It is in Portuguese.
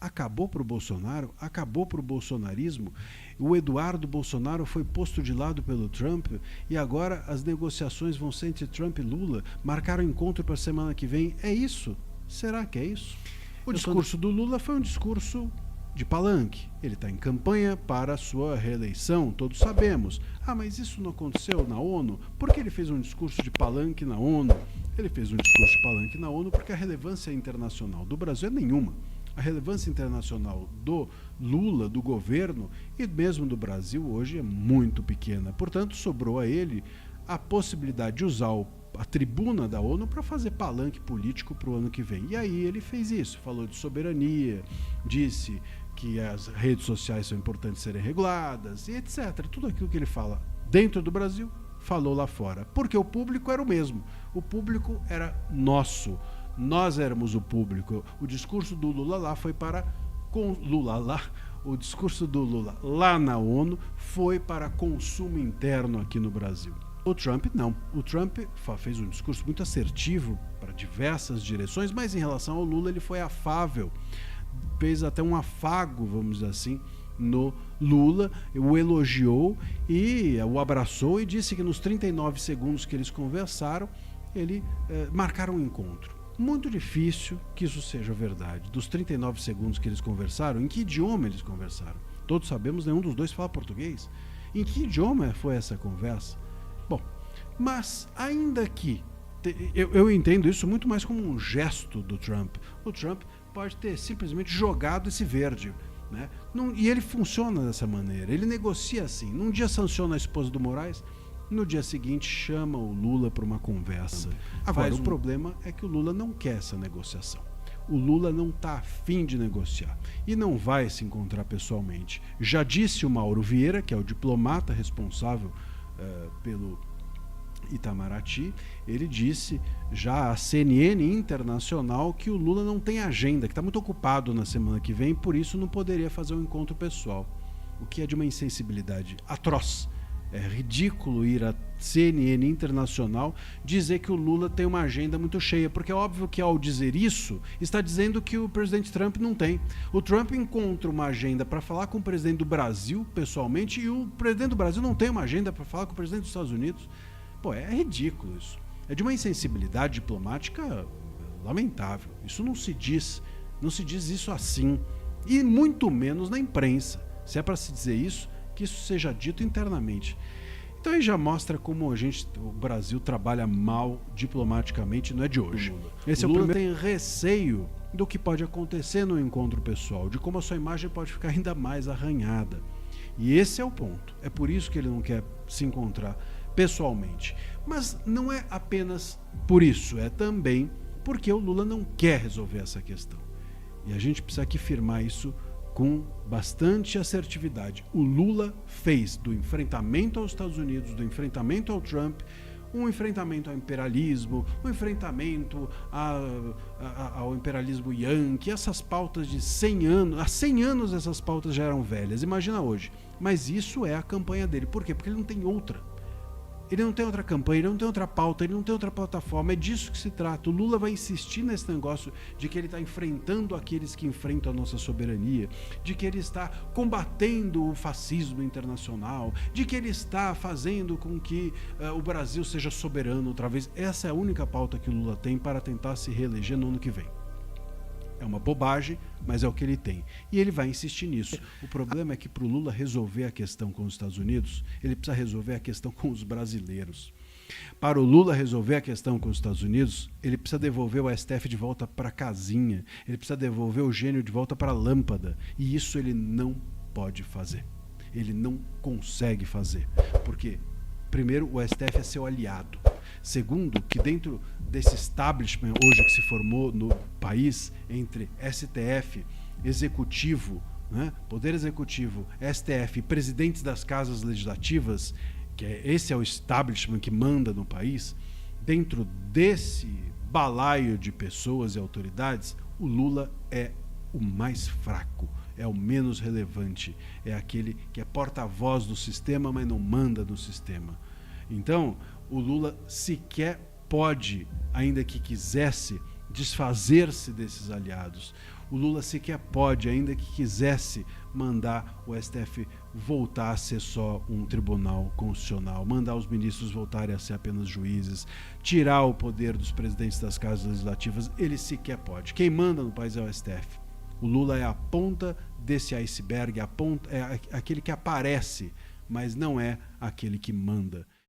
acabou para o Bolsonaro, acabou para o bolsonarismo. O Eduardo Bolsonaro foi posto de lado pelo Trump e agora as negociações vão ser entre Trump e Lula. Marcaram encontro para a semana que vem. É isso? Será que é isso? O discurso do Lula foi um discurso de palanque. Ele está em campanha para a sua reeleição, todos sabemos. Mas isso não aconteceu na ONU? Por que ele fez um discurso de palanque na ONU? Ele fez um discurso de palanque na ONU porque a relevância internacional do Brasil é nenhuma. A relevância internacional do Lula, do governo e mesmo do Brasil hoje é muito pequena. Portanto, sobrou a ele a possibilidade de usar a tribuna da ONU para fazer palanque político para o ano que vem. E aí ele fez isso, falou de soberania, disse que as redes sociais são importantes serem reguladas, e etc. Tudo aquilo que ele fala dentro do Brasil, falou lá fora. Porque o público era o mesmo. O público era nosso. Nós éramos o público. O discurso do Lula lá foi para... O discurso do Lula lá na ONU foi para consumo interno aqui no Brasil. O Trump não. O Trump fez um discurso muito assertivo para diversas direções, mas em relação ao Lula ele foi afável. Fez até um afago, vamos dizer assim, no Lula, o elogiou e o abraçou e disse que nos 39 segundos que eles conversaram, marcaram um encontro. Muito difícil que isso seja verdade. Dos 39 segundos que eles conversaram, em que idioma eles conversaram? Todos sabemos, nenhum dos dois fala português. Em que idioma foi essa conversa? Bom, mas ainda que eu entendo isso muito mais como um gesto do Trump. O Trump pode ter simplesmente jogado esse verde, né? E ele funciona dessa maneira, ele negocia assim. Num dia sanciona a esposa do Moraes, no dia seguinte chama o Lula para uma conversa. Agora, o problema é que o Lula não quer essa negociação. O Lula não está afim de negociar e não vai se encontrar pessoalmente. Já disse o Mauro Vieira, que é o diplomata responsável pelo Itamaraty, ele disse já à CNN Internacional que o Lula não tem agenda, que está muito ocupado na semana que vem, por isso não poderia fazer um encontro pessoal, o que é de uma insensibilidade atroz. É ridículo ir à CNN Internacional dizer que o Lula tem uma agenda muito cheia, porque é óbvio que ao dizer isso, está dizendo que o presidente Trump não tem. O Trump encontra uma agenda para falar com o presidente do Brasil pessoalmente e o presidente do Brasil não tem uma agenda para falar com o presidente dos Estados Unidos. Pô, é ridículo isso. É de uma insensibilidade diplomática lamentável. Isso não se diz isso assim. E muito menos na imprensa. Se é para se dizer isso, que isso seja dito internamente. Então aí já mostra como o Brasil trabalha mal diplomaticamente, não é de hoje. Esse Lula tem receio do que pode acontecer no encontro pessoal, de como a sua imagem pode ficar ainda mais arranhada. E esse é o ponto. É por isso que ele não quer se encontrar pessoalmente. Mas não é apenas por isso, é também porque o Lula não quer resolver essa questão. E a gente precisa aqui firmar isso com bastante assertividade. O Lula fez do enfrentamento aos Estados Unidos, do enfrentamento ao Trump, um enfrentamento ao imperialismo, um enfrentamento ao imperialismo yankee, essas pautas de 100 anos. Há 100 anos essas pautas já eram velhas, imagina hoje. Mas isso é a campanha dele. Por quê? Porque ele não tem outra. Ele não tem outra campanha, ele não tem outra pauta, ele não tem outra plataforma, é disso que se trata. O Lula vai insistir nesse negócio de que ele está enfrentando aqueles que enfrentam a nossa soberania, de que ele está combatendo o fascismo internacional, de que ele está fazendo com que o Brasil seja soberano outra vez. Essa é a única pauta que o Lula tem para tentar se reeleger no ano que vem. É uma bobagem, mas é o que ele tem. E ele vai insistir nisso. O problema é que para o Lula resolver a questão com os Estados Unidos, ele precisa resolver a questão com os brasileiros. Para o Lula resolver a questão com os Estados Unidos, ele precisa devolver o STF de volta para a casinha, ele precisa devolver o gênio de volta para a lâmpada. E isso ele não pode fazer. Ele não consegue fazer. Porque, primeiro, o STF é seu aliado. Segundo, que dentro desse establishment hoje que se formou no país, entre STF, Executivo, né, Poder Executivo, STF e presidentes das casas legislativas, esse é o establishment que manda no país, dentro desse balaio de pessoas e autoridades, o Lula é o mais fraco, é o menos relevante, é aquele que é porta-voz do sistema, mas não manda no sistema. Então, o Lula sequer pode, ainda que quisesse, desfazer-se desses aliados. O Lula sequer pode, ainda que quisesse, mandar o STF voltar a ser só um tribunal constitucional, mandar os ministros voltarem a ser apenas juízes, tirar o poder dos presidentes das casas legislativas. Ele sequer pode. Quem manda no país é o STF. O Lula é a ponta desse iceberg, é aquele que aparece, mas não é aquele que manda.